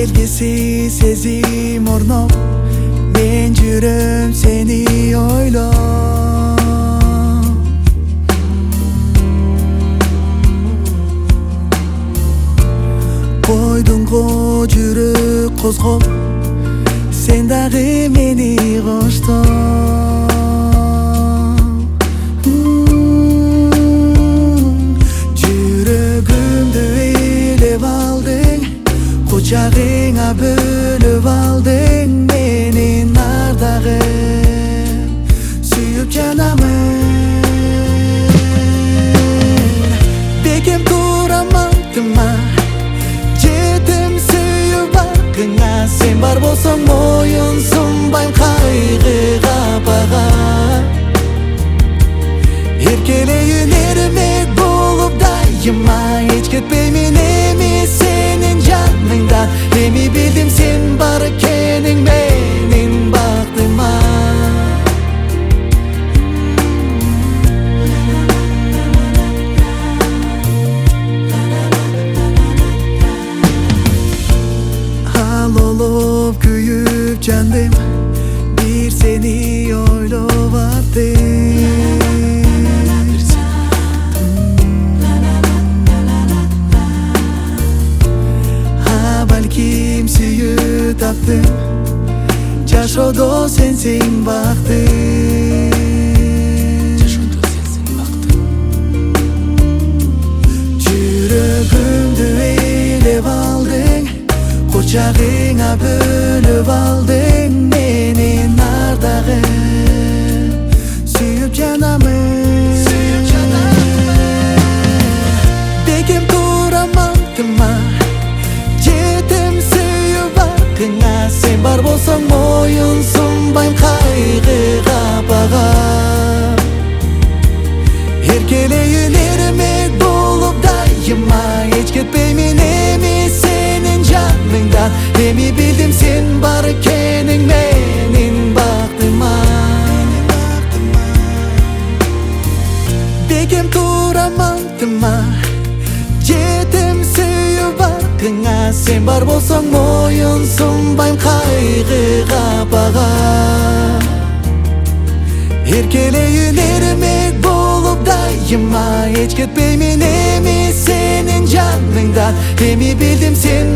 Belgisiz sezim ornop, men жүрөм seni ойлоп. Койдуңго жүрөк козгоп, sen дагы мени коштоп. Жүрөгүмдү ээлеп алдың, кучагыңа бөлүп алдың мени ардагым, сүйүп жанамын. Бекем турамандыма, жетим сүйүп акыңа, сен бар болсоң моюн сунбайм кайгыга бага. Эркелейин эрмек болуп дайыма, эч кетпеймин эми сенин жаныңдан. Эми билдим сен бар экениң менин бактыма. Алолуп күйүп жандым, бир сени ойлоп аттым. Балким сүйүү таптым, жашоодо сенсиң бактым. Жүрөгүмдү ээлеп алдың, кучагыңа бөлүп алдың мени ардагым, сүйүп жанамын. Бекем турамандыма, жетим сүйүп акыңа, сен бар болсоң моюн сунбайм кайгыга бага. Эркелейин эрмек болуп дайыма, эч кетпеймин эми сенин жаныңдан. Эми билдим сен бар экениң менин бактыма. Бекем турамандыма, жетим сүйүп акыңа, сен бар болсоң моюн сунбайм кайгыга бага. Эркелейин эрмек болуп дайыма, эч кетпеймин эми сенин жаныңдан. Эми билдим сен